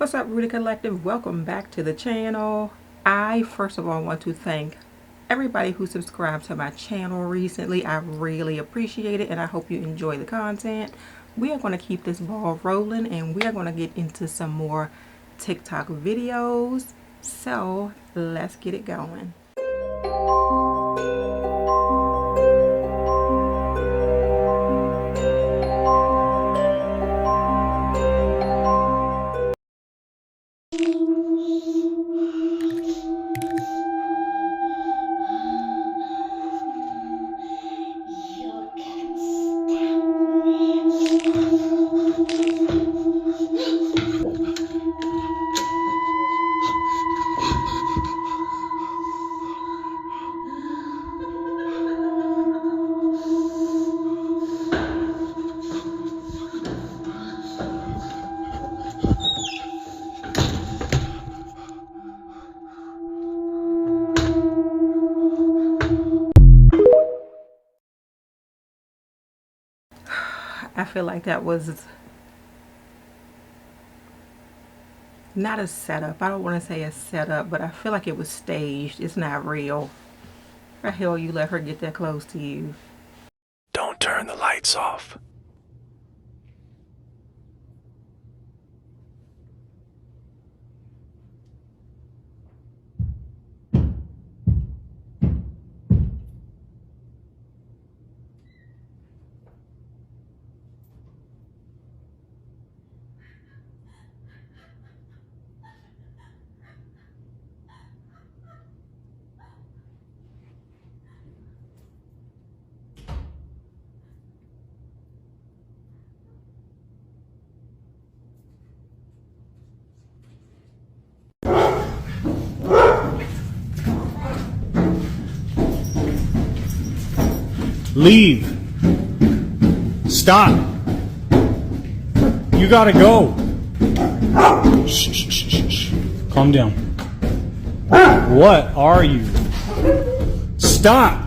What's up, Rudy Collective? Welcome back to the channel. I first of all want to thank everybody who subscribed to my channel recently. I really appreciate it and I hope you enjoy the content. We are going to keep this ball rolling and we are going to get into some more TikTok videos. So let's get it going. I feel like that was not a setup. I don't want to say a setup, but I feel like it was staged. It's not real. The hell you let her get that close to you? Don't turn the lights off. Leave. Stop. You gotta go. Shh, shh, shh, shh, shh. Calm down. What are you? Stop.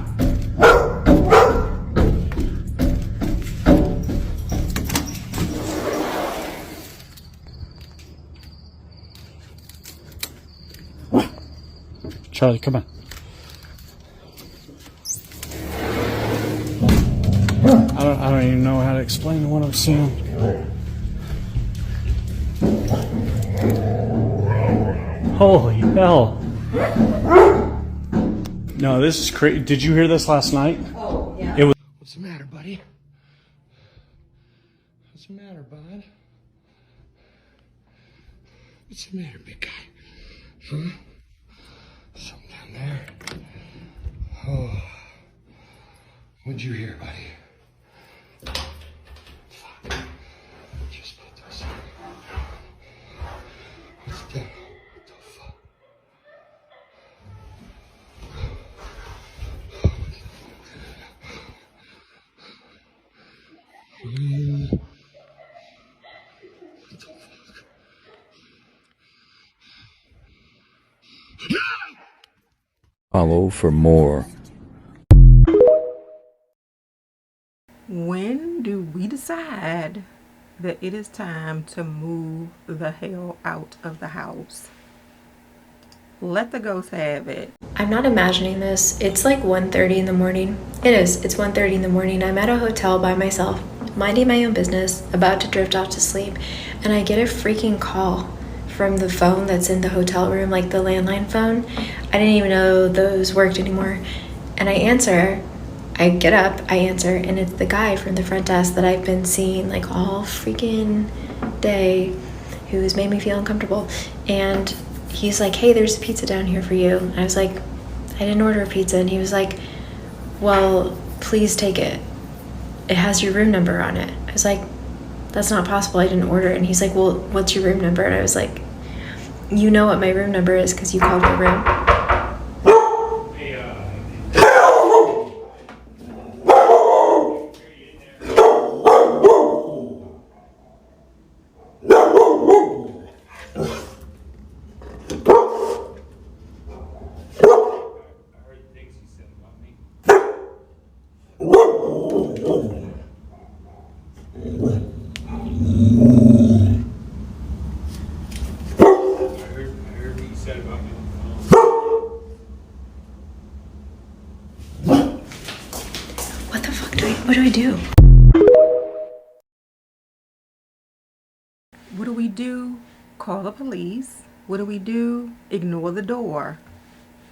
Charlie, come on. I don't even know how to explain what I'm seeing. Holy hell. No, this is crazy. Did you hear this last night? Oh, yeah. It was. What's the matter, buddy? What's the matter, bud? What's the matter, big guy? Huh? Something down there. Oh. What'd you hear, buddy? Fuck. Just put this on. What's that? What the fuck? What the fuck? Follow for more. When do we decide that it is time to move the hell out of the house? Let the ghost have it. I'm not imagining this. It's like 1:30 in the morning. It is. It's 1:30 in the morning. I'm at a hotel by myself, minding my own business, about to drift off to sleep, and I get a freaking call from the phone that's in the hotel room, like the landline phone. I didn't even know those worked anymore. And I answer. I get up, I answer, and it's the guy from the front desk that I've been seeing like all freaking day, who's made me feel uncomfortable. And he's like, hey, there's a pizza down here for you. And I was like, I didn't order a pizza. And he was like, well, please take it. It has your room number on it. I was like, that's not possible. I didn't order it. And he's like, well, what's your room number? And I was like, you know what my room number is because you called my room. said about me. What the fuck what do I do? What do we do? Call the police. What do we do? Ignore the door.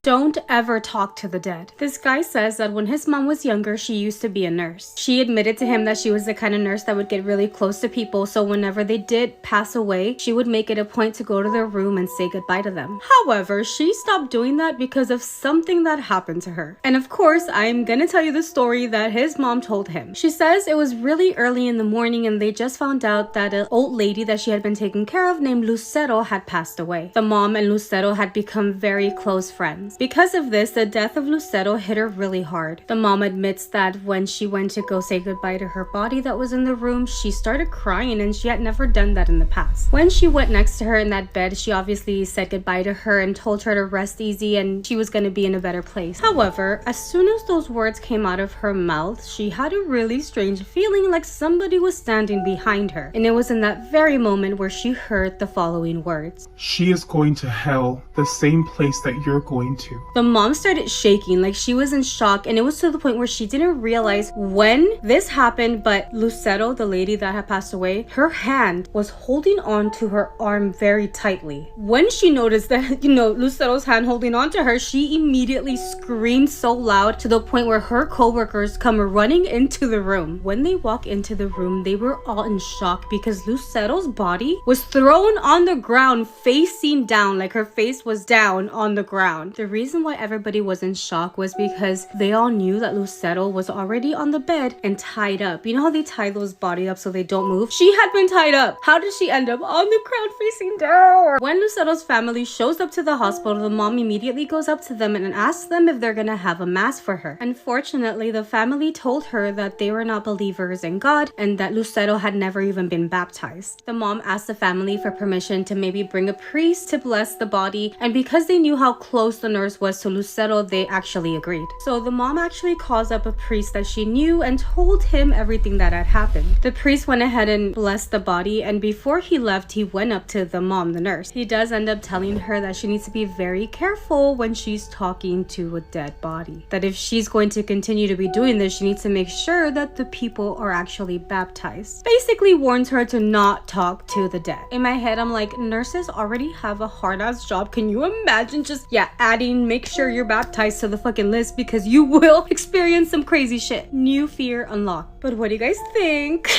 Don't ever talk to the dead. This guy says that when his mom was younger, she used to be a nurse. She admitted to him that she was the kind of nurse that would get really close to people, so whenever they did pass away, she would make it a point to go to their room and say goodbye to them. However, she stopped doing that because of something that happened to her. And of course, I'm gonna tell you the story that his mom told him. She says it was really early in the morning and they just found out that an old lady that she had been taking care of named Lucero had passed away. The mom and Lucero had become very close friends. Because of this, the death of Lucero hit her really hard. The mom admits that when she went to go say goodbye to her body that was in the room, she started crying and she had never done that in the past. When she went next to her in that bed, she obviously said goodbye to her and told her to rest easy and she was going to be in a better place. However, as soon as those words came out of her mouth, she had a really strange feeling like somebody was standing behind her. And it was in that very moment where she heard the following words. She is going to hell, the same place that you're going to. The mom started shaking like she was in shock, and it was to the point where she didn't realize when this happened, but Lucero, the lady that had passed away, her hand was holding on to her arm very tightly. When she noticed that, Lucero's hand holding on to her, she immediately screamed so loud to the point where her co-workers come running into the room. When they walk into the room, they were all in shock because Lucero's body was thrown on the ground facing down, like her face was down on the ground. The reason why everybody was in shock was because they all knew that Lucero was already on the bed and tied up. You know how they tie those body up so they don't move? She had been tied up. How did she end up on the ground facing down? When Lucero's family shows up to the hospital, the mom immediately goes up to them and asks them if they're gonna have a mass for her. Unfortunately, the family told her that they were not believers in God and that Lucero had never even been baptized. The mom asked the family for permission to maybe bring a priest to bless the body, and because they knew how close the nurse was to Lucero, they actually agreed. So the mom actually calls up a priest that she knew and told him everything that had happened. The priest went ahead and blessed the body, and before he left, he went up to the mom, the nurse. He does end up telling her that she needs to be very careful when she's talking to a dead body. That if she's going to continue to be doing this, she needs to make sure that the people are actually baptized. Basically warns her to not talk to the dead. In my head, I'm like, nurses already have a hard-ass job. Can you imagine just, adding, make sure you're baptized to the fucking list because you will experience some crazy shit. New fear unlocked. But what do you guys think?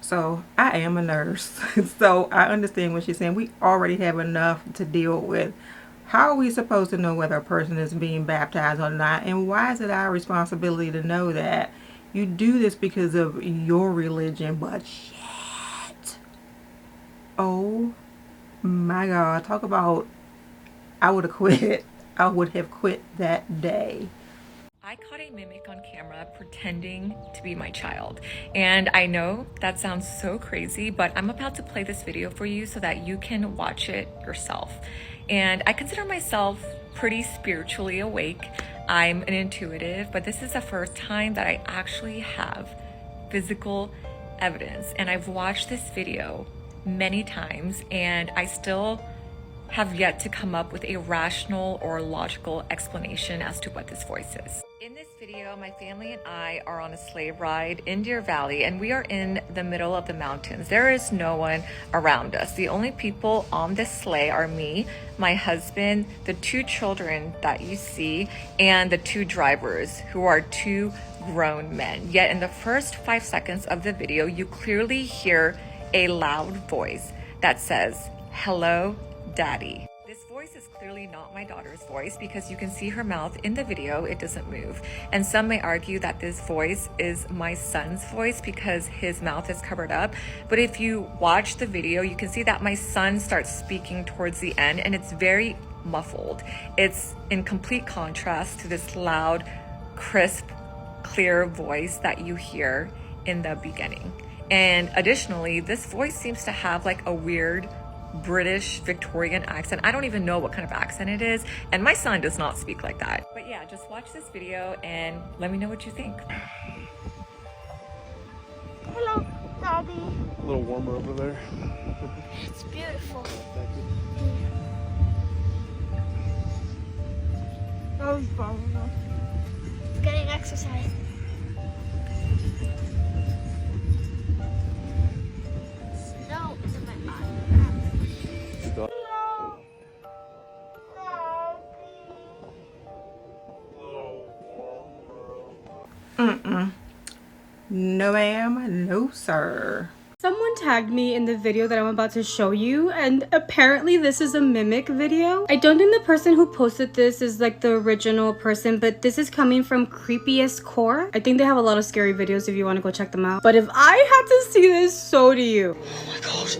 So I am a nurse, so I understand what she's saying. We already have enough to deal with. How are we supposed to know whether a person is being baptized or not? And why is it our responsibility to know that? You do this because of your religion, but shit. Oh my God. Talk about, I would have quit. I would have quit that day. I caught a mimic on camera pretending to be my child. And I know that sounds so crazy, but I'm about to play this video for you so that you can watch it yourself. And I consider myself pretty spiritually awake. I'm an intuitive, but this is the first time that I actually have physical evidence. And I've watched this video many times and I still have yet to come up with a rational or logical explanation as to what this voice is. In this video, my family and I are on a sleigh ride in Deer Valley and we are in the middle of the mountains. There is no one around us. The only people on this sleigh are me, my husband, the two children that you see, and the two drivers who are two grown men. Yet in the first 5 seconds of the video, you clearly hear a loud voice that says, "Hello, Daddy." This voice is clearly not my daughter's voice because you can see her mouth in the video, it doesn't move. And some may argue that this voice is my son's voice because his mouth is covered up. But if you watch the video, you can see that my son starts speaking towards the end and it's very muffled. It's in complete contrast to this loud, crisp, clear voice that you hear in the beginning. And additionally, this voice seems to have like a weird British Victorian accent. I don't even know what kind of accent it is, and my son does not speak like that. But yeah, just watch this video and let me know what you think. Hello, Daddy. A little warmer over there. It's beautiful. Thank you. That was fun. Getting exercise. Snow is in my eye. Stop. No ma'am, no sir. Someone tagged me in the video that I'm about to show you, and apparently this is a mimic video. I don't think the person who posted this is like the original person, but this is coming from Creepiest Core. I think they have a lot of scary videos if you want to go check them out. But if I had to see this, so do you. Oh my gosh.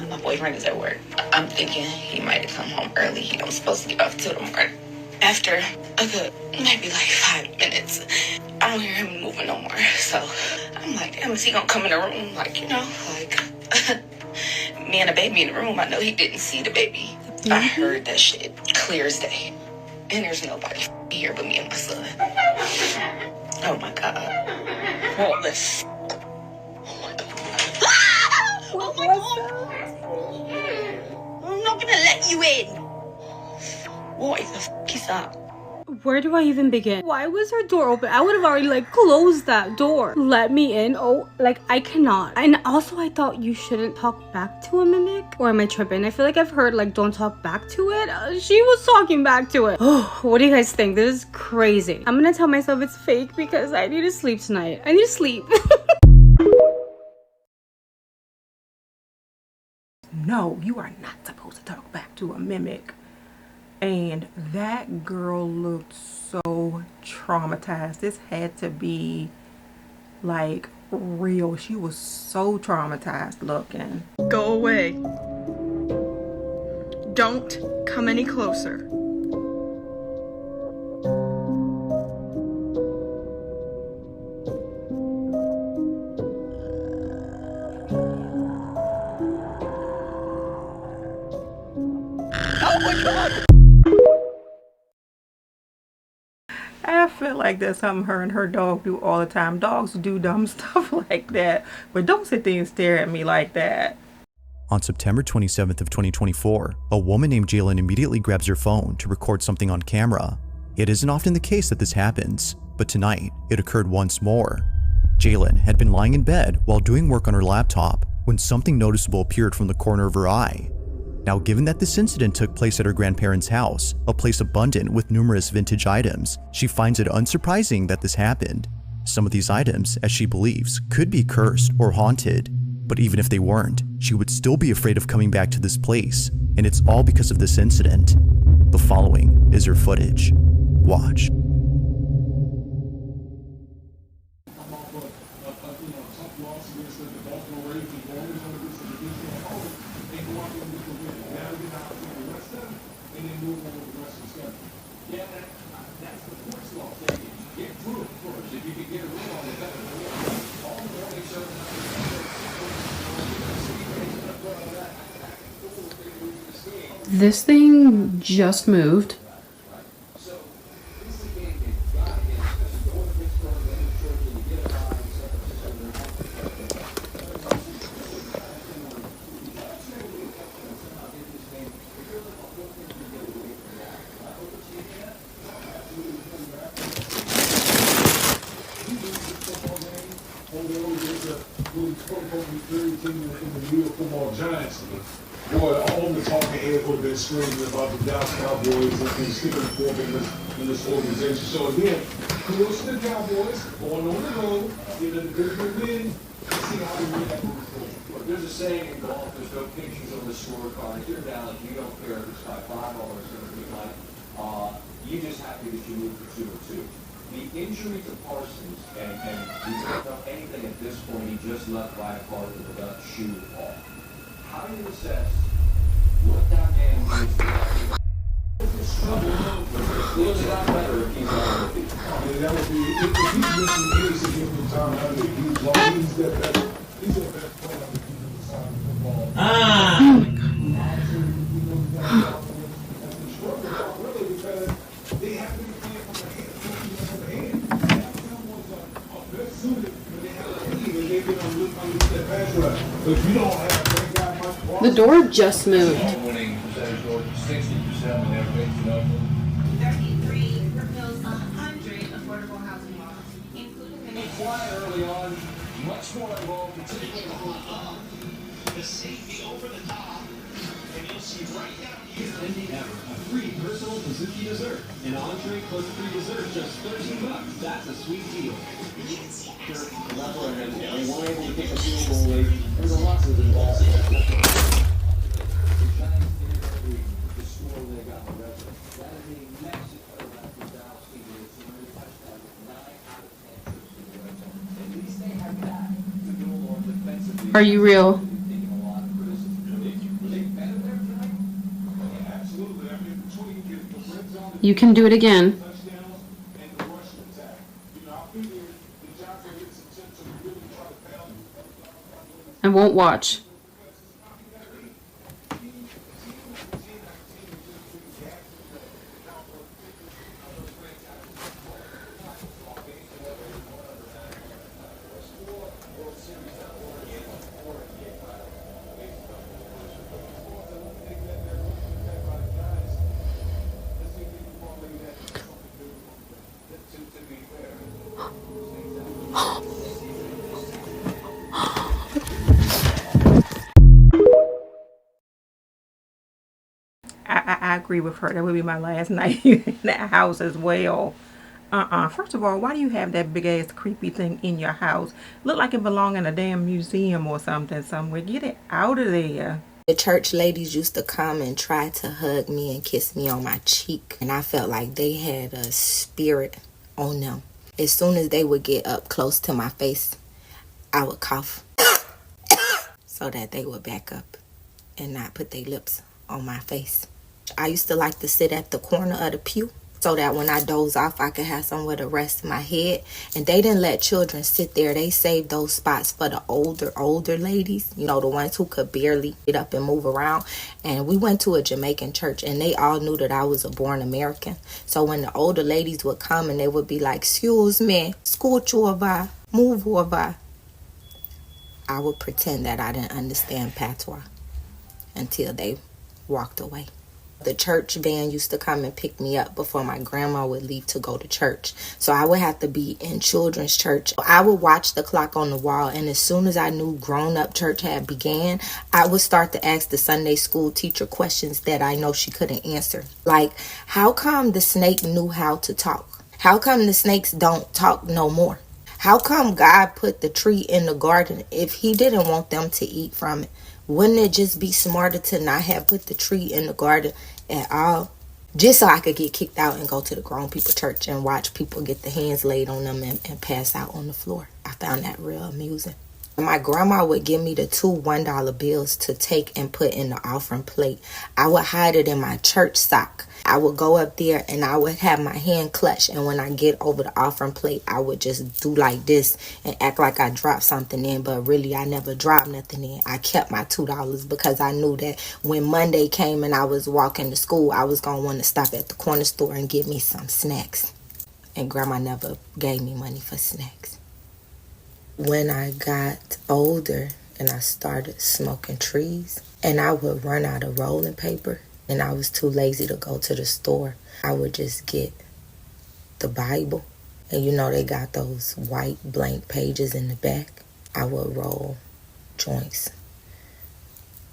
My boyfriend is at work. I'm thinking he might have come home early. He was supposed to get off till the morning. After a good, maybe like 5 minutes, I don't hear him moving no more. So I'm like, damn, is he gonna come in the room? Like, you know, like me and the baby in the room. I know he didn't see the baby. I heard that shit clear as day. And there's nobody here but me and my son. Oh my God. All this. Oh my God. Oh my God. I'm not gonna let you in. What the f is that? Where do I even begin? Why was her door open? I would have already like closed that door. Let me in. Oh, like I cannot. And also I thought you shouldn't talk back to a mimic. Or am I tripping? I feel like I've heard like don't talk back to it. She was talking back to it. Oh, what do you guys think? This is crazy. I'm gonna tell myself it's fake because I need to sleep tonight. I need to sleep. No, you are not supposed to talk back to a mimic. And that girl looked so traumatized. This had to be like real. She was so traumatized looking. Go away. Don't come any closer. Oh my God. I feel like that's something her and her dog do all the time. Dogs do dumb stuff like that, but don't sit there and stare at me like that. On September 27th of 2024, a woman named Jalen immediately grabs her phone to record something on camera. It isn't often the case that this happens, but tonight it occurred once more. Jalen had been lying in bed while doing work on her laptop when something noticeable appeared from the corner of her eye. Now, given that this incident took place at her grandparents' house, a place abundant with numerous vintage items, she finds it unsurprising that this happened. Some of these items, as she believes, could be cursed or haunted, but even if they weren't, she would still be afraid of coming back to this place, and it's all because of this incident. The following is her footage. Watch. This thing just moved. Boy, all the talking heads would have been screaming about the Dallas Cowboys and sticking forth in this organization. So again, kudos to the Cowboys going on the road, getting a good win, see how they react moving forward. There's a saying in golf, there's no pictures on the scorecard. If you're down, you don't care if it's by 5 or it's going to be like, you just happy that you moved to 2 or 2. The injury to Parsons, and we don't know anything at this point, he just left by a car with a left shoe off. How do you assess what that man needs to do? Feels a lot better if he's on the feet. That would be, if he's missing any significant time, I think he's long. He's the best player on the defensive side of the football. Really, because they have to be playing from the hand. That was a best suited when they have a lead and they've been on the The door just moved. Winning percentage goes to 60% when they're fixed up. 33 propels 100 affordable housing laws, including the Quiet early on, much more involved, particularly The safety over the top, and you'll see right down here. Ever a free personal Suzuki dessert, an entree plus free dessert, just $13. That's a sweet deal. You can see that. That's what I meant. We weren't able to kick a field goal late. There was a lot of involved. Are you real? You can do it again. I won't watch. I agree with her. That would be my last night in that house as well. First of all, why do you have that big ass creepy thing in your house? Look like it belong in a damn museum or something somewhere. Get it out of there. The church ladies used to come and try to hug me and kiss me on my cheek. And I felt like they had a spirit on them. As soon as they would get up close to my face, I would cough so that they would back up and not put their lips on my face. I used to like to sit at the corner of the pew so that when I doze off, I could have somewhere to rest my head. And they didn't let children sit there. They saved those spots for the older ladies, you know, the ones who could barely get up and move around. And we went to a Jamaican church, and they all knew that I was a born American. So when the older ladies would come and they would be like, "Excuse me, scooch over, move over," I would pretend that I didn't understand patois until they walked away. The church van used to come and pick me up before my grandma would leave to go to church. So I would have to be in children's church. I would watch the clock on the wall, and as soon as I knew grown-up church had began, I would start to ask the Sunday school teacher questions that I know she couldn't answer. Like, how come the snake knew how to talk? How come the snakes don't talk no more? How come God put the tree in the garden if he didn't want them to eat from it? Wouldn't it just be smarter to not have put the tree in the garden at all? Just so I could get kicked out and go to the grown people church and watch people get the hands laid on them and pass out on the floor. I found that real amusing. My grandma would give me the two $1 bills to take and put in the offering plate. I would hide it in my church sock. I would go up there and I would have my hand clutched, and when I get over the offering plate, I would just do like this and act like I dropped something in, but really I never dropped nothing in. I kept my $2 because I knew that when Monday came and I was walking to school, I was going to want to stop at the corner store and get me some snacks. And Grandma never gave me money for snacks. When I got older and I started smoking trees, and I would run out of rolling paper, and I was too lazy to go to the store, I would just get the Bible. And you know they got those white blank pages in the back. I would roll joints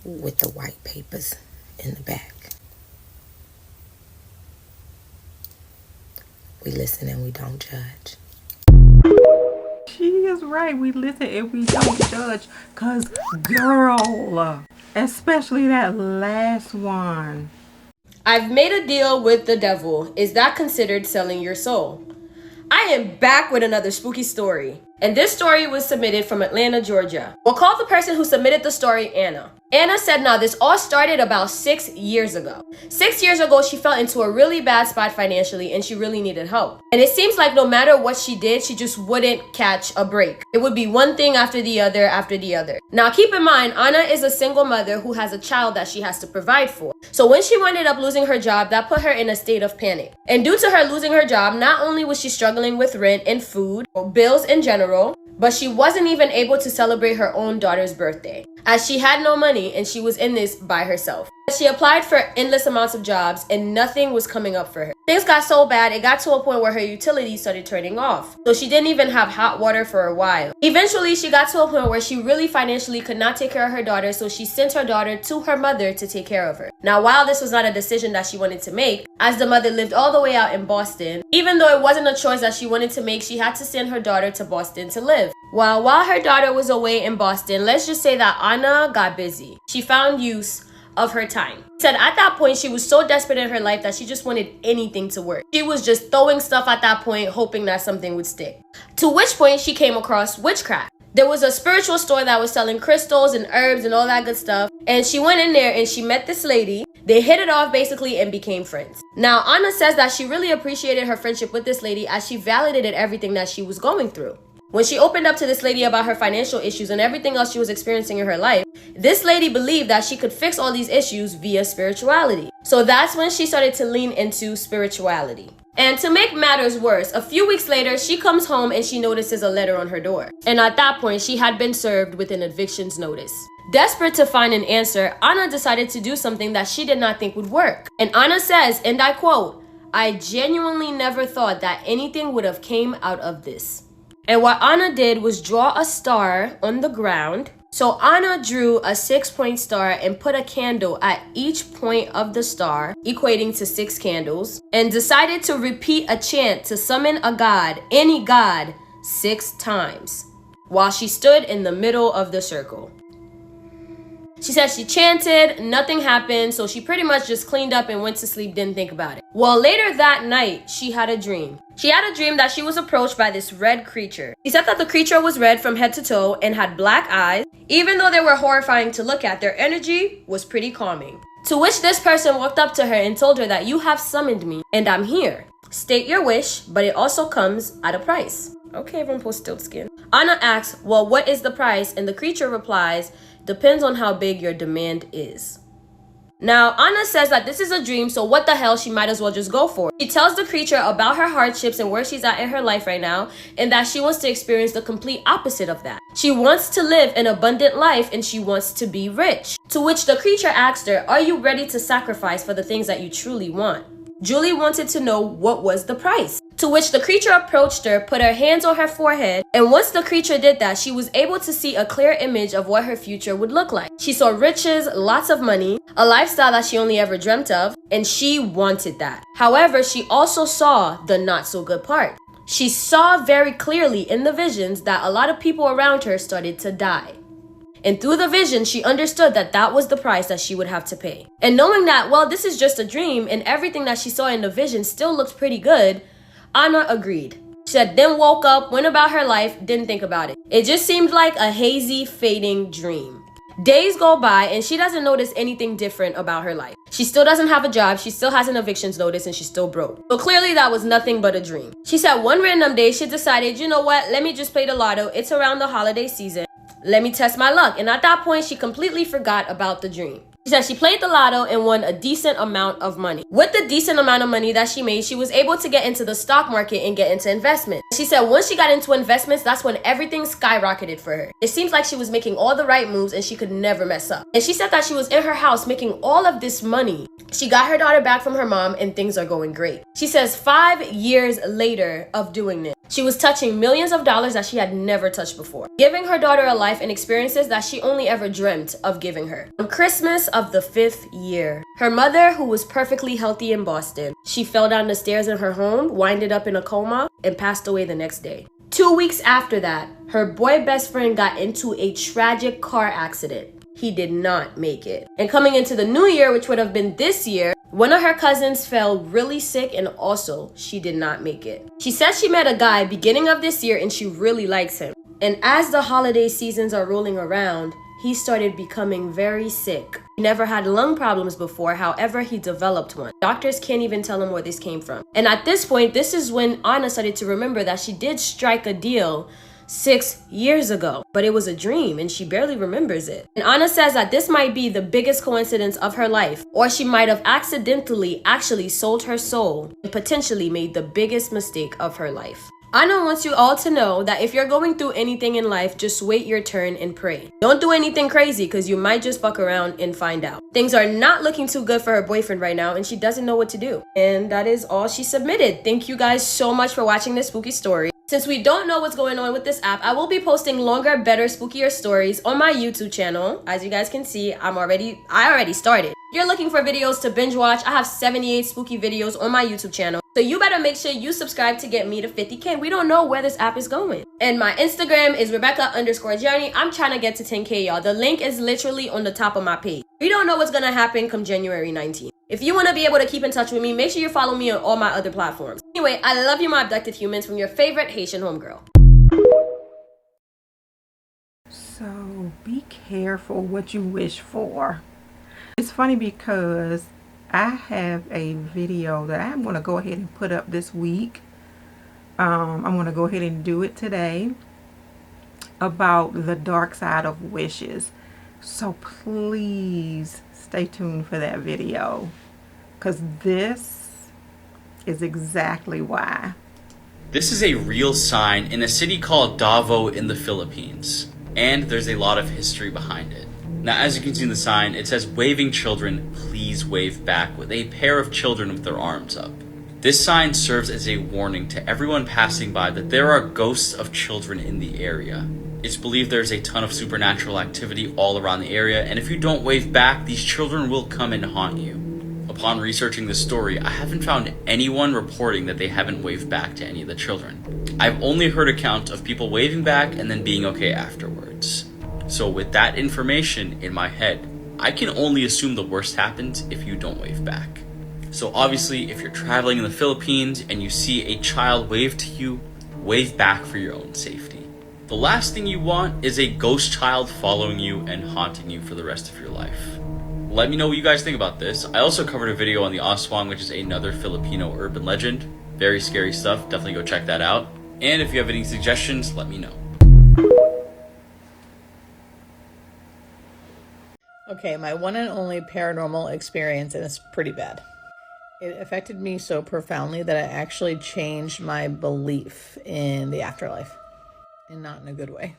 with the white papers in the back. We listen and we don't judge. She is right. We listen and we don't judge. Cause girl, especially that last one. I've made a deal with the devil. Is that considered selling your soul? I am back with another spooky story. And this story was submitted from Atlanta, Georgia. We'll call the person who submitted the story Anna. Anna said, now this all started about 6 years ago. 6 years ago, she fell into a really bad spot financially and she really needed help. And it seems like no matter what she did, she just wouldn't catch a break. It would be one thing after the other after the other. Now keep in mind, Anna is a single mother who has a child that she has to provide for. So when she ended up losing her job, that put her in a state of panic. And due to her losing her job, not only was she struggling with rent and food, or bills in general, but she wasn't even able to celebrate her own daughter's birthday. as she had no money and she was in this by herself. She applied for endless amounts of jobs and nothing was coming up for her. Things got so bad, it got to a point where her utilities started turning off. So she didn't even have hot water for a while. Eventually, she got to a point where she really financially could not take care of her daughter, so she sent her daughter to her mother to take care of her. Now, while this was not a decision that she wanted to make, as the mother lived all the way out in Boston, even though it wasn't a choice that she wanted to make, she had to send her daughter to Boston to live. While her daughter was away in Boston, let's just say that Anna got busy. She found use of her time. She said at that point she was so desperate in her life that she just wanted anything to work. She was just throwing stuff at that point, hoping that something would stick. To which point she came across witchcraft. There was a spiritual store that was selling crystals and herbs and all that good stuff, and she went in there and she met this lady. They hit it off basically and became friends. Now Anna says that she really appreciated her friendship with this lady as she validated everything that she was going through. When she opened up to this lady about her financial issues and everything else she was experiencing in her life, this lady believed that she could fix all these issues via spirituality. So that's when she started to lean into spirituality. And to make matters worse, a few weeks later, she comes home and she notices a letter on her door. And at that point, she had been served with an evictions notice. Desperate to find an answer, Anna decided to do something that she did not think would work. And Anna says, and I quote, "I genuinely never thought that anything would have came out of this." And what Anna did was draw a star on the ground. So Anna drew a 6-point star and put a candle at each point of the star, equating to 6 candles, and decided to repeat a chant to summon a god, any god, 6 times, while she stood in the middle of the circle. She said she chanted, nothing happened, so she pretty much just cleaned up and went to sleep, didn't think about it. Well, later that night, she had a dream. She had a dream that she was approached by this red creature. She said that the creature was red from head to toe and had black eyes. Even though they were horrifying to look at, their energy was pretty calming. To which this person walked up to her and told her that you have summoned me and I'm here. State your wish, but it also comes at a price. Okay, Rumpelstiltskin. Anna asks, well, what is the price? And the creature replies, depends on how big your demand is. Now, Anna says that this is a dream, so what the hell, she might as well just go for it. She tells the creature about her hardships and where she's at in her life right now, and that she wants to experience the complete opposite of that. She wants to live an abundant life and she wants to be rich. To which the creature asked her, are you ready to sacrifice for the things that you truly want? Julie wanted to know what was the price. To which the creature approached her, put her hands on her forehead, and once the creature did that, she was able to see a clear image of what her future would look like. She saw riches, lots of money, a lifestyle that she only ever dreamt of, and she wanted that. However, she also saw the not so good part. She saw very clearly in the visions that a lot of people around her started to die. And through the vision, she understood that that was the price that she would have to pay. And knowing that, well, this is just a dream and everything that she saw in the vision still looked pretty good, Anna agreed. She said, then woke up, went about her life, didn't think about it. It just seemed like a hazy, fading dream. Days go by and she doesn't notice anything different about her life. She still doesn't have a job, she still has an evictions notice, and she's still broke. So clearly that was nothing but a dream. She said one random day she decided, you know what, let me just play the lotto. It's around the holiday season. Let me test my luck. And at that point, she completely forgot about the dream. She said she played the lotto and won a decent amount of money. With the decent amount of money that she made, she was able to get into the stock market and get into investment. She said once she got into investments, that's when everything skyrocketed for her. It seems like she was making all the right moves and she could never mess up. And she said that she was in her house making all of this money. She got her daughter back from her mom and things are going great. She says 5 years later of doing this, she was touching millions of dollars that she had never touched before, giving her daughter a life and experiences that she only ever dreamt of giving her. On Christmas of the 5th year, her mother, who was perfectly healthy in Boston, she fell down the stairs in her home, winded up in a coma, and passed away the next day. 2 weeks after that, her boy best friend got into a tragic car accident. He did not make it. And coming into the new year, which would have been this year, one of her cousins fell really sick and also she did not make it. She says she met a guy beginning of this year and she really likes him. And as the holiday seasons are rolling around, he started becoming very sick. He never had lung problems before, however, he developed one. Doctors can't even tell him where this came from. And at this point, this is when Anna started to remember that she did strike a deal 6 years ago, but it was a dream and she barely remembers it. And Anna says that this might be the biggest coincidence of her life, or she might have accidentally actually sold her soul and potentially made the biggest mistake of her life. Anna wants you all to know that if you're going through anything in life, just wait your turn and pray. Don't do anything crazy because you might just fuck around and find out. Things are not looking too good for her boyfriend right now and she doesn't know what to do. And that is all she submitted. Thank you guys so much for watching this spooky story. Since we don't know what's going on with this app, I will be posting longer, better, spookier stories on my YouTube channel. As you guys can see, I already started. If you're looking for videos to binge watch, I have 78 spooky videos on my YouTube channel. So you better make sure you subscribe to get me to 50K. We don't know where this app is going. And my Instagram is Rebecca_Journey. I'm trying to get to 10K, y'all. The link is literally on the top of my page. We don't know what's gonna happen come January 19th. If you want to be able to keep in touch with me, make sure you follow me on all my other platforms. Anyway, I love you, my abducted humans, from your favorite Haitian homegirl. So be careful what you wish for. It's funny because I have a video that I'm going to go ahead and put up this week. I'm going to go ahead and do it today about the dark side of wishes. So please stay tuned for that video, because this is exactly why. This is a real sign in a city called Davao in the Philippines, and there's a lot of history behind it. Now, as you can see in the sign, it says, "Waving children, please wave back," with a pair of children with their arms up. This sign serves as a warning to everyone passing by that there are ghosts of children in the area. It's believed there's a ton of supernatural activity all around the area, and if you don't wave back, these children will come and haunt you. Upon researching this story, I haven't found anyone reporting that they haven't waved back to any of the children. I've only heard accounts of people waving back and then being okay afterwards. So with that information in my head, I can only assume the worst happens if you don't wave back. So obviously, if you're traveling in the Philippines and you see a child wave to you, wave back for your own safety. The last thing you want is a ghost child following you and haunting you for the rest of your life. Let me know what you guys think about this. I also covered a video on the Aswang, which is another Filipino urban legend. Very scary stuff. Definitely go check that out. And if you have any suggestions, let me know. Okay, my one and only paranormal experience, and it's pretty bad. It affected me so profoundly that it actually changed my belief in the afterlife, and not in a good way.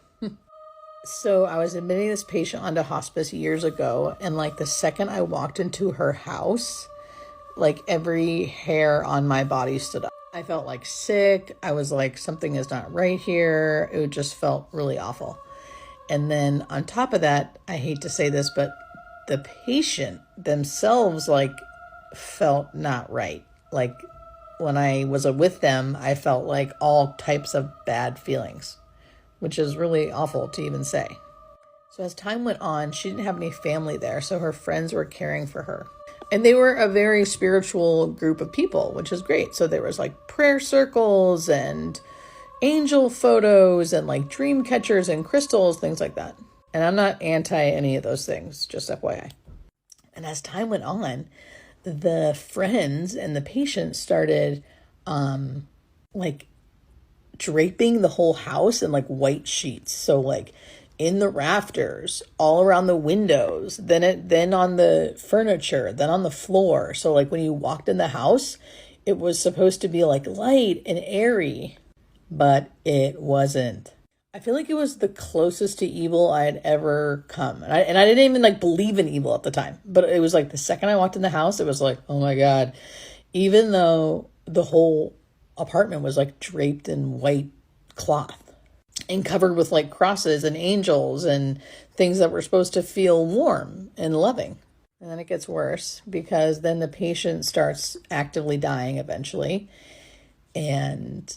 So I was admitting this patient onto hospice years ago, and like the second I walked into her house, like every hair on my body stood up. I felt like sick. I was like, something is not right here. It just felt really awful. And then on top of that, I hate to say this, but the patient themselves like felt not right. Like when I was with them, I felt like all types of bad feelings, which is really awful to even say. So as time went on, she didn't have any family there, so her friends were caring for her. And they were a very spiritual group of people, which is great. So there was like prayer circles and angel photos and like dream catchers and crystals, things like that. And I'm not anti any of those things, just FYI. And as time went on, the friends and the patients started like draping the whole house in like white sheets. So like in the rafters, all around the windows, then on the furniture, then on the floor. So like when you walked in the house, it was supposed to be like light and airy, but it wasn't. I feel like it was the closest to evil I had ever come. And I didn't even like believe in evil at the time, but it was like the second I walked in the house, it was like, oh my God, even though the whole apartment was like draped in white cloth and covered with like crosses and angels and things that were supposed to feel warm and loving. And then it gets worse because then the patient starts actively dying eventually. And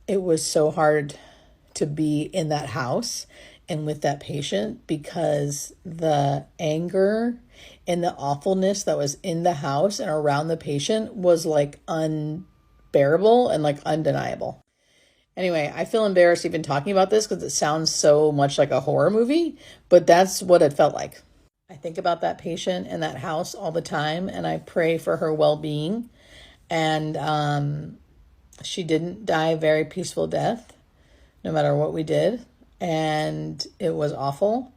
it was so hard to be in that house and with that patient because the anger and the awfulness that was in the house and around the patient was like unbearable and like undeniable. Anyway, I feel embarrassed even talking about this because it sounds so much like a horror movie, but that's what it felt like. I think about that patient in that house all the time, and I pray for her well-being. And she didn't die a very peaceful death, no matter what we did. And it was awful.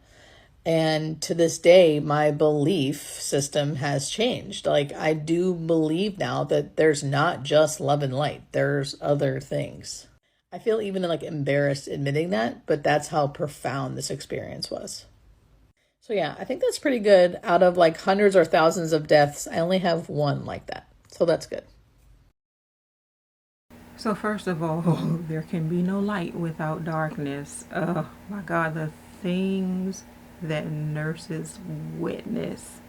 And to this day, my belief system has changed. Like, I do believe now that there's not just love and light, there's other things. I feel even like embarrassed admitting that, but that's how profound this experience was. So yeah, I think that's pretty good. Out of like hundreds or thousands of deaths, I only have one like that. So that's good. So first of all, there can be no light without darkness. Oh my God, the things that nurses witness.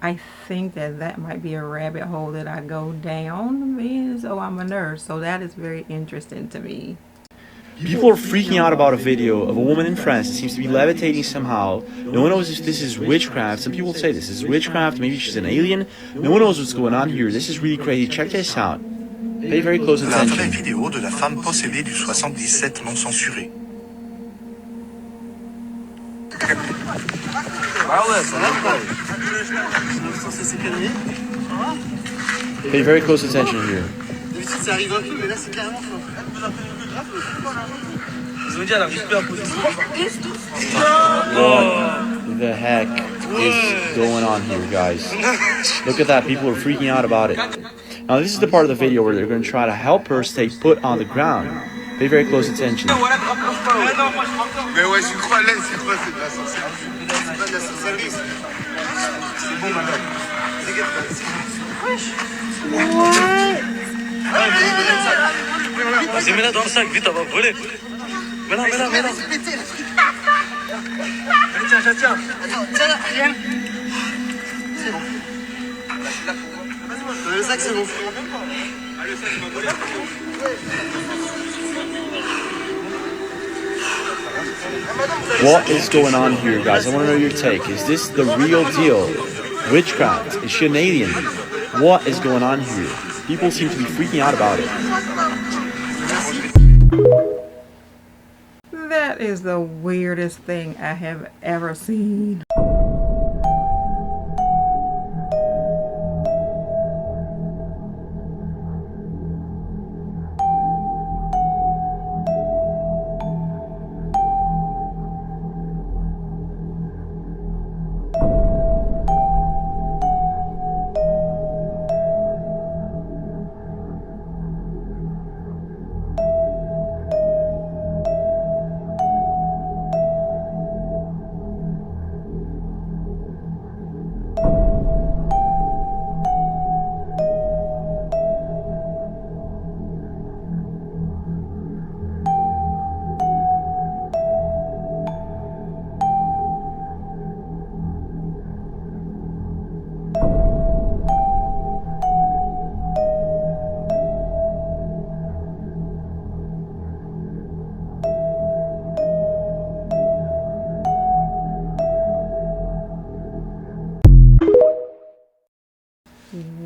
I think that might be a rabbit hole that I go down, being as though I'm a nurse. So that is very interesting to me. People are freaking out about a video of a woman in France that seems to be levitating somehow. No one knows if this is witchcraft. Some people say this is witchcraft, maybe she's an alien. No one knows what's going on here. This is really crazy. Check this out. Pay very close attention. La vraie vidéo de la femme possédée du 77 non censurée. Pay very close attention here. What the heck is going on here, guys? Look at that. People are freaking out about it. Now, this is the part of the video where they're going to try to help her stay put on the ground. Pay very close attention. Vas-y, mets-la dans le sac, vite, elle va voler. Mets-la, mets-la, mets-la. Tiens, tiens. Attends, tiens, viens. C'est bon. Le sac, c'est bon. Le sac, c'est bon. What is going on here, guys? I want to know your take. Is this the real deal? Witchcraft? Is she an alien? What is going on here? People seem to be freaking out about it. That is the weirdest thing I have ever seen.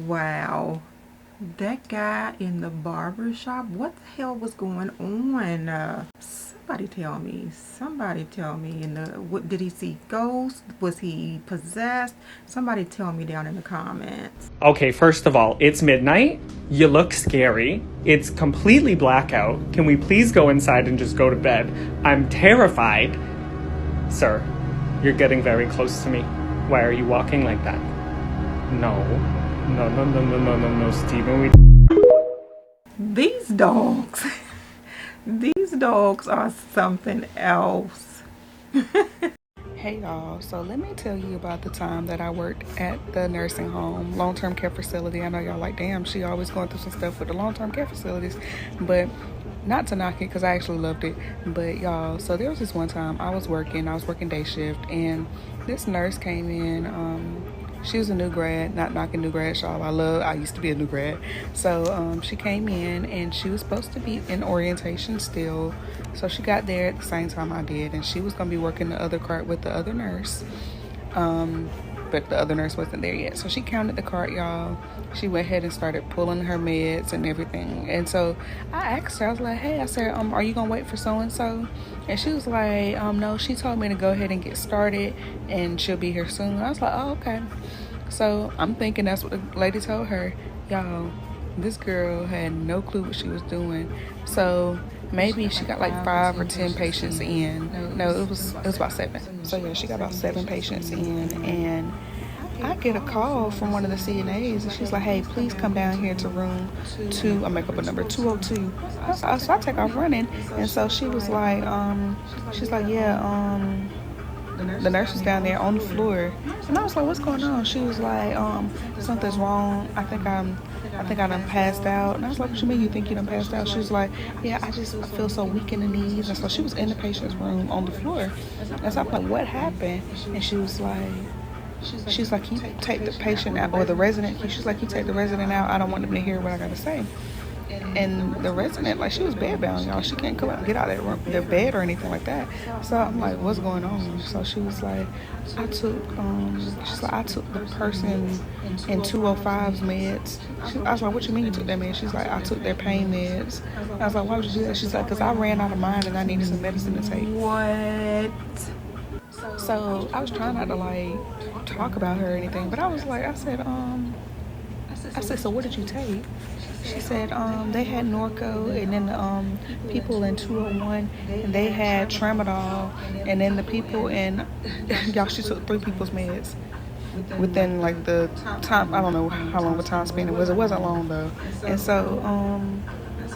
Wow, that guy in the barber shop, what the hell was going on? Somebody tell me. What did he see ghosts? Was he possessed? Somebody tell me down in the comments. Okay, first of all, it's midnight. You look scary. It's completely blackout. Can we please go inside and just go to bed? I'm terrified. Sir, you're getting very close to me. Why are you walking like that? No, Stephen. These dogs. These dogs are something else. Hey y'all, so let me tell you about the time that I worked at the nursing home, long-term care facility. I know y'all like, damn, she always going through some stuff with the long-term care facilities, but not to knock it because I actually loved it. But y'all, so there was this one time I was working day shift, and this nurse came in. She was a new grad, not knocking new grad, y'all. I used to be a new grad. So she came in and she was supposed to be in orientation still. So she got there at the same time I did, and she was gonna be working the other cart with the other nurse. But the other nurse wasn't there yet. So she counted the cart, y'all. She went ahead and started pulling her meds and everything. And so I asked her, I was like, hey, I said, are you gonna wait for so-and-so? And she was like, no, she told me to go ahead and get started and she'll be here soon. I was like, oh, okay. So I'm thinking that's what the lady told her. Y'all, this girl had no clue what she was doing. So maybe she got like 5 or 10 patients in. No, it was about 7. So yeah, she got about 7 patients in, and I get a call from one of the CNAs, and she's like, "Hey, please come down here to room 2. I make up a number 202." So I take off running, and so she was like, she's like, "Yeah, the nurse is down there on the floor," and I was like, "What's going on?" She was like, "Something's wrong. I think I done passed out." And I was like, "What you mean you think you done passed out?" She was like, "Yeah, I feel so weak in the knees." And so she was in the patient's room on the floor, and so I'm like, "What happened?" And she's like, "You take the patient out, or the resident." She's like, "You take the resident out. I don't want them to hear what I gotta say." And the resident, like, she was bedbound, y'all. She can't come out and get out of their bed or anything like that. So I'm like, "What's going on?" So she was like, I took the person in 205's meds. I was like, "What you mean you took that med?" She's like, "I took their pain meds." I was like, "Why would you do that?" She's like, "Because I ran out of mine and I needed some medicine to take." What? So I was trying not to like talk about her or anything, but I was like, I said, "So what did you take?" She said, they had Norco, and then the people in 201, and they had Tramadol, and then the people in, y'all, she took 3 people's meds within like the time. I don't know how long the time span it was. It wasn't long though. And so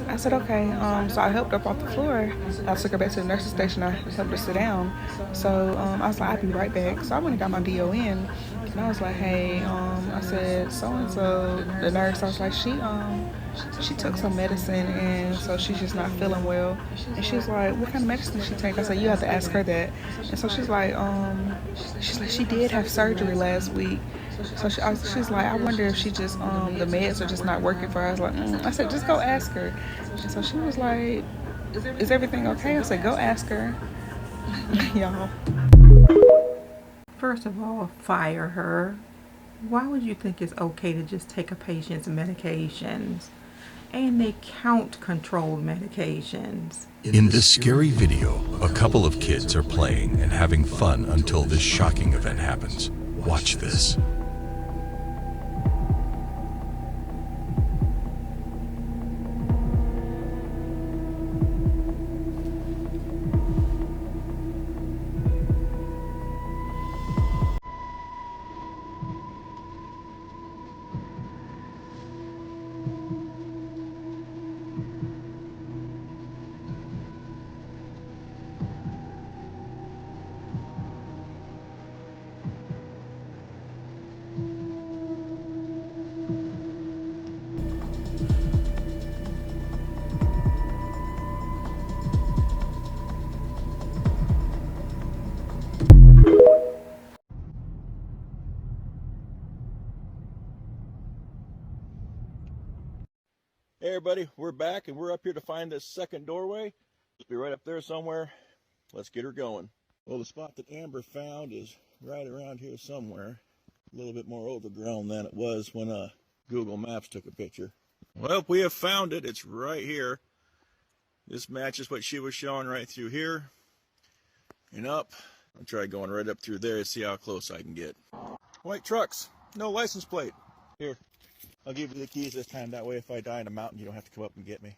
I said, "Okay." So I helped her up off the floor. I took her back to the nurse's station. I helped her sit down. So I was like, "I'll be right back." So I went and got my DON, and I was like, "Hey," I said, "So and so," the nurse. I was like, she took some medicine, and so she's just not feeling well." And she was like, "What kind of medicine did she take?" I said, "You have to ask her that." And so she's like, "She did have surgery last week." So she's like, "I wonder if she just the meds are just not working for her." I was like, I said, "Just go ask her." And so she was like, "Is everything okay?" I said, "Go ask her." Y'all. First of all, fire her. Why would you think it's okay to just take a patient's medications? And they count controlled medications. In this scary video, a couple of kids are playing and having fun until this shocking event happens. Watch this. Hey everybody, we're back and we're up here to find this second doorway. It'll be right up there somewhere. Let's get her going. Well, the spot that Amber found is right around here somewhere. A little bit more overgrown than it was when Google Maps took a picture. Well, we have found it. It's right here. This matches what she was showing right through here and up. I'll try going right up through there and see how close I can get. White trucks, no license plate. Here. I'll give you the keys this time. That way, if I die in a mountain, you don't have to come up and get me.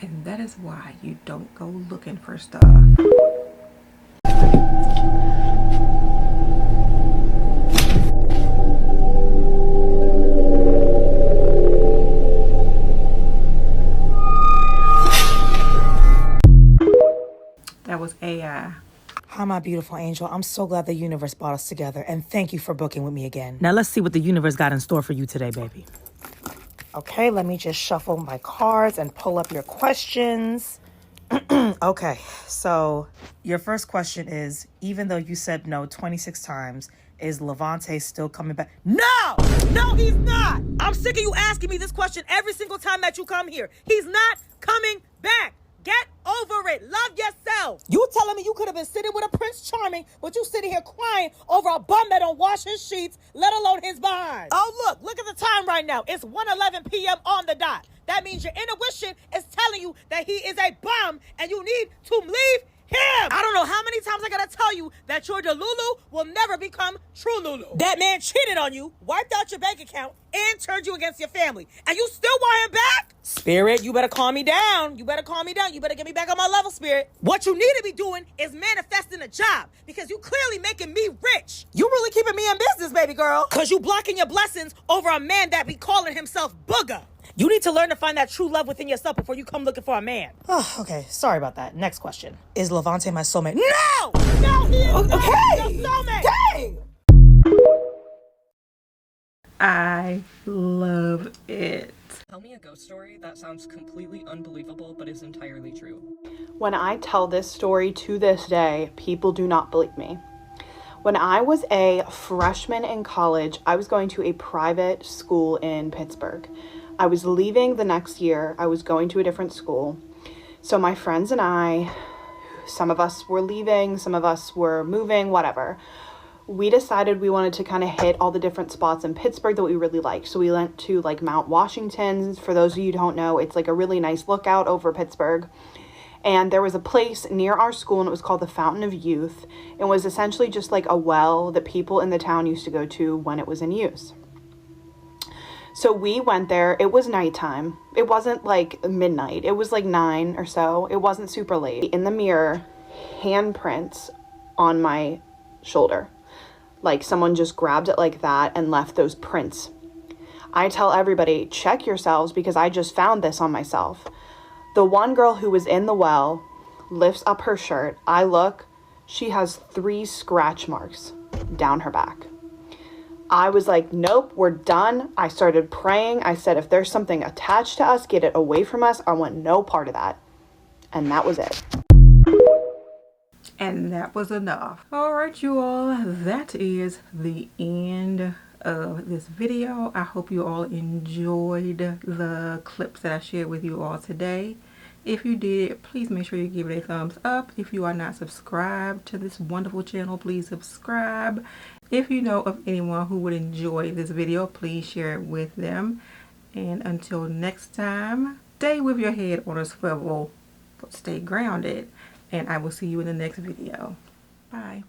And that is why you don't go looking for stuff. That was AI. Hi, my beautiful angel. I'm so glad the universe brought us together, and thank you for booking with me again. Now let's see what the universe got in store for you today, baby. Okay, let me just shuffle my cards and pull up your questions. Okay, so your first question is, even though you said no 26 times, is Levante still coming back? No! No, he's not! I'm sick of you asking me this question every single time that you come here. He's not coming back. Get over it. Love yourself. You telling me you could have been sitting with a Prince Charming, but you sitting here crying over a bum that don't wash his sheets, let alone his behind? Oh, look at the time right now. It's 1:11 p.m. on the dot. That means your intuition is telling you that he is a bum and you need to leave him. I don't know how many times I gotta tell you that your Delulu will never become true Lulu. That man cheated on you, wiped out your bank account, and turned you against your family. And you still want him back? Spirit, you better calm me down. You better calm me down. You better get me back on my level, Spirit. What you need to be doing is manifesting a job because you clearly making me rich. You really keeping me in business, baby girl. Because you blocking your blessings over a man that be calling himself Booger. You need to learn to find that true love within yourself before you come looking for a man. Oh, okay. Sorry about that. Next question. Is Levante my soulmate? No! No, he is not your soulmate! Dang! I love it. Tell me a ghost story that sounds completely unbelievable but is entirely true. When I tell this story to this day, people do not believe me. When I was a freshman in college, I was going to a private school in Pittsburgh. I was leaving the next year. I was going to a different school. So my friends and I, some of us were leaving, some of us were moving, whatever. We decided we wanted to kind of hit all the different spots in Pittsburgh that we really liked. So we went to like Mount Washington. For those of you who don't know, it's like a really nice lookout over Pittsburgh. And there was a place near our school and it was called the Fountain of Youth. It was essentially just like a well that people in the town used to go to when it was in use. So we went there. It was nighttime. It wasn't like midnight. It was like 9 or so. It wasn't super late. In the mirror, handprints on my shoulder. Like someone just grabbed it like that and left those prints. I tell everybody, check yourselves because I just found this on myself. The one girl who was in the well lifts up her shirt. I look, she has 3 scratch marks down her back. I was like, nope, we're done. I started praying. I said, if there's something attached to us, get it away from us. I want no part of that. And that was it. And that was enough. All right, you all, that is the end of this video. I hope you all enjoyed the clips that I shared with you all today. If you did, please make sure you give it a thumbs up. If you are not subscribed to this wonderful channel, please subscribe. If you know of anyone who would enjoy this video, please share it with them. And until next time, stay with your head on a swivel, but stay grounded. And I will see you in the next video. Bye.